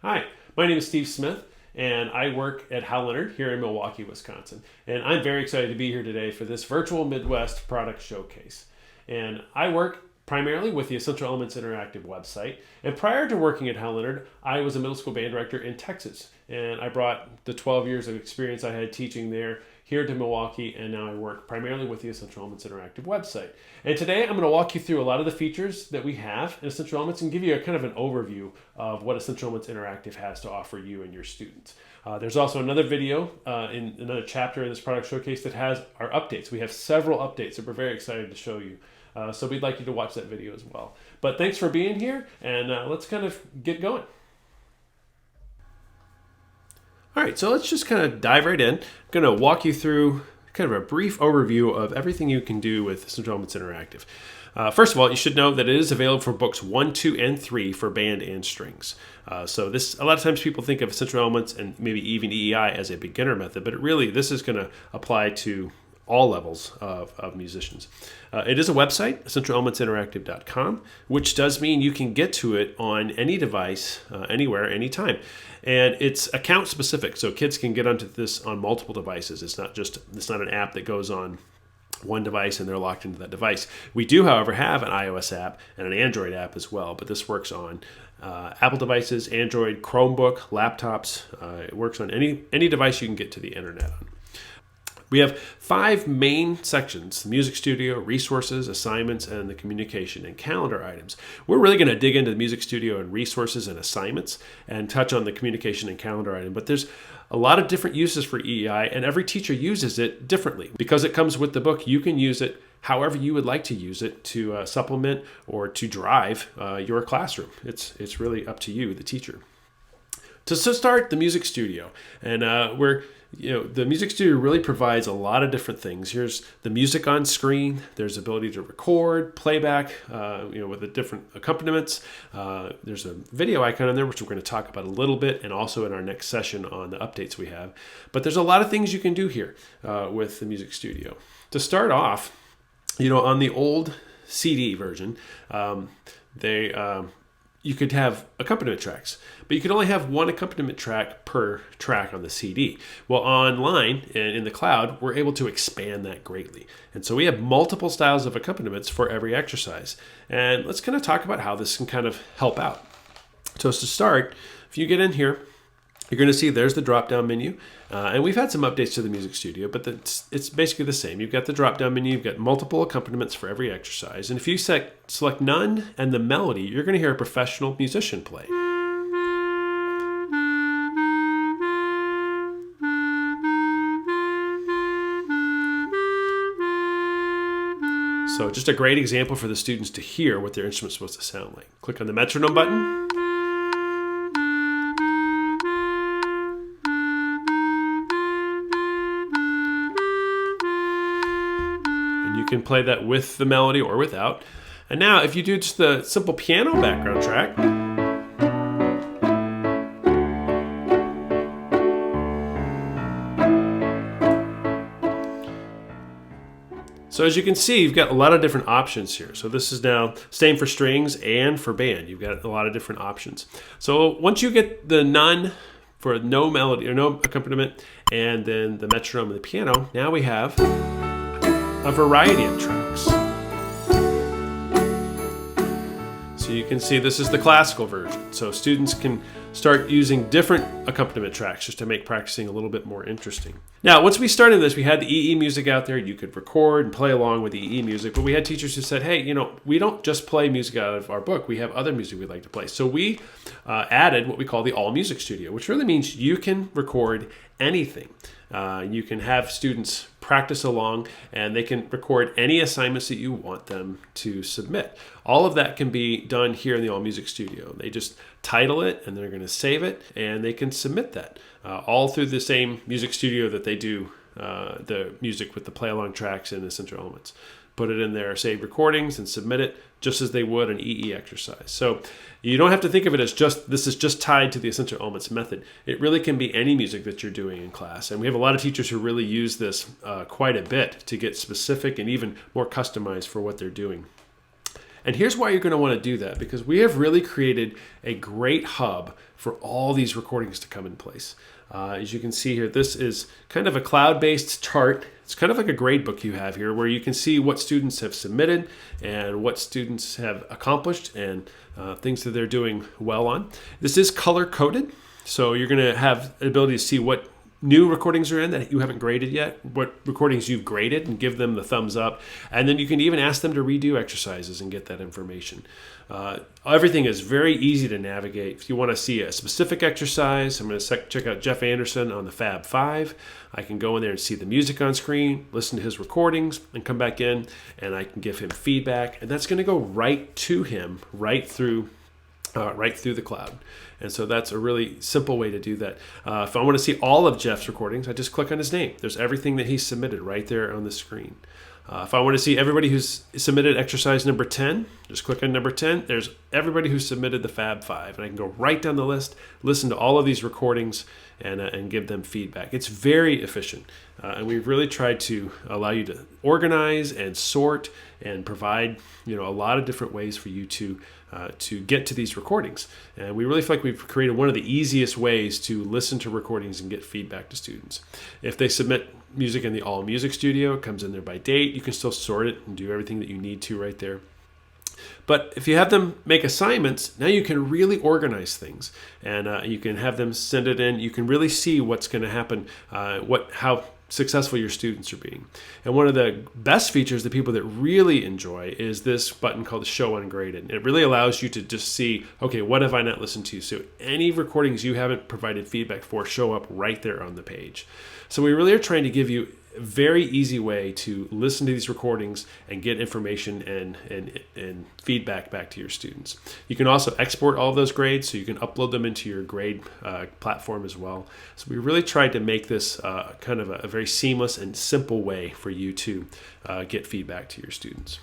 Hi, my name is Steve Smith, and I work at Hal Leonard here in Milwaukee, Wisconsin. And I'm very excited to be here today for this virtual Midwest product showcase. And I work primarily with the Essential Elements Interactive website. And prior to working at Hal Leonard, I was a middle school band director in Texas. And I brought the 12 years of experience I had teaching there here to Milwaukee, and now I work primarily with the Essential Elements Interactive website. And today I'm going to walk you through a lot of the features that we have in Essential Elements and give you a kind of an overview of what Essential Elements Interactive has to offer you and your students. There's also another video in another chapter in this product showcase that has our updates. We have several updates that we're very excited to show you. So we'd like you to watch that video as well. But thanks for being here, and let's kind of get going. All right, so let's just kind of dive right in. I'm going to walk you through kind of a brief overview of everything you can do with Essential Elements Interactive. First of all, you should know that it is available for books 1, 2, and 3 for band and strings. So this, a lot of times people think of Essential Elements and maybe even EEI as a beginner method, but this is going to apply to all levels of musicians. It is a website, essentialelementsinteractive.com, which does mean you can get to it on any device, anywhere, anytime. And it's account specific, so kids can get onto this on multiple devices. It's not an app that goes on one device and they're locked into that device. We do, however, have an iOS app and an Android app as well, but this works on Apple devices, Android, Chromebook, laptops. It works on any device you can get to the internet on. We have 5 main sections: the music studio, resources, assignments, and the communication and calendar items. We're really going to dig into the music studio and resources and assignments and touch on the communication and calendar item. But there's a lot of different uses for EEI, and every teacher uses it differently. Because it comes with the book, you can use it however you would like to use it to supplement or to drive your classroom. It's really up to you, the teacher. To start, the music studio, and the music studio really provides a lot of different things. Here's the music on screen. There's ability to record, playback, with the different accompaniments. There's a video icon in there, which we're going to talk about a little bit, and also in our next session on the updates we have. But there's a lot of things you can do here with the music studio. To start off, on the old CD version, you could have accompaniment tracks, but you could only have one accompaniment track per track on the CD. Well, online and in the cloud, we're able to expand that greatly. And so we have multiple styles of accompaniments for every exercise. And let's kind of talk about how this can kind of help out. So to start, if you get in here, you're going to see there's the drop-down menu. And we've had some updates to the music studio, but it's basically the same. You've got the drop-down menu, you've got multiple accompaniments for every exercise. And if you select none and the melody, you're going to hear a professional musician play. So just a great example for the students to hear what their instrument's supposed to sound like. Click on the metronome button. You can play that with the melody or without. And now if you do just the simple piano background track, so as you can see, you've got a lot of different options here. So this is now same for strings and for band. You've got a lot of different options. So once you get the none for no melody or no accompaniment, and then the metronome and the piano, now we have a variety of tracks. So you can see this is the classical version. So students can start using different accompaniment tracks just to make practicing a little bit more interesting. Now, once we started this, we had the EE music out there. You could record and play along with the EE music, but we had teachers who said, hey, we don't just play music out of our book. We have other music we'd like to play. So we added what we call the All Music Studio, which really means you can record anything. You can have students practice along, and they can record any assignments that you want them to submit. All of that can be done here in the All Music Studio. They just title it, and they're going to save it, and they can submit that all through the same Music Studio that they do the music with the play-along tracks and Essential Elements. Put it in there, save recordings, and submit it just as they would an EE exercise. So you don't have to think of it as this is just tied to the Essential Elements method. It really can be any music that you're doing in class. And we have a lot of teachers who really use this quite a bit to get specific and even more customized for what they're doing. And here's why you're going to want to do that, because we have really created a great hub for all these recordings to come in place. As you can see here, this is kind of a cloud-based chart. It's kind of like a grade book you have here, where you can see what students have submitted and what students have accomplished and things that they're doing well on. This is color-coded, so you're going to have the ability to see what new recordings are in that you haven't graded yet, what recordings you've graded, and give them the thumbs up. And then you can even ask them to redo exercises and get that information. Everything is very easy to navigate. If you want to see a specific exercise, I'm going to check out Jeff Anderson on the Fab 5. I can go in there and see the music on screen, listen to his recordings, and come back in, and I can give him feedback. And that's going to go right to him, right through the cloud. And so that's a really simple way to do that. If I want to see all of Jeff's recordings, I just click on his name. There's everything that he's submitted right there on the screen. If I want to see everybody who's submitted exercise number 10, just click on number 10. There's everybody who submitted the Fab 5. And I can go right down the list, listen to all of these recordings, and give them feedback. It's very efficient. And we've really tried to allow you to organize and sort and provide a lot of different ways for you to get to these recordings. And we really feel like we've created one of the easiest ways to listen to recordings and get feedback to students. If they submit music in the All Music Studio, it comes in there by date. You can still sort it and do everything that you need to right there. But if you have them make assignments, now you can really organize things, and you can have them send it in. You can really see what's going to happen, how successful your students are being. And one of the best features that people that really enjoy is this button called Show Ungraded. It really allows you to just see, okay, what have I not listened to? So any recordings you haven't provided feedback for show up right there on the page. So we really are trying to give you a very easy way to listen to these recordings and get information and feedback back to your students. You can also export all of those grades, so you can upload them into your grade platform as well. So we really tried to make this kind of a very seamless and simple way for you to get feedback to your students.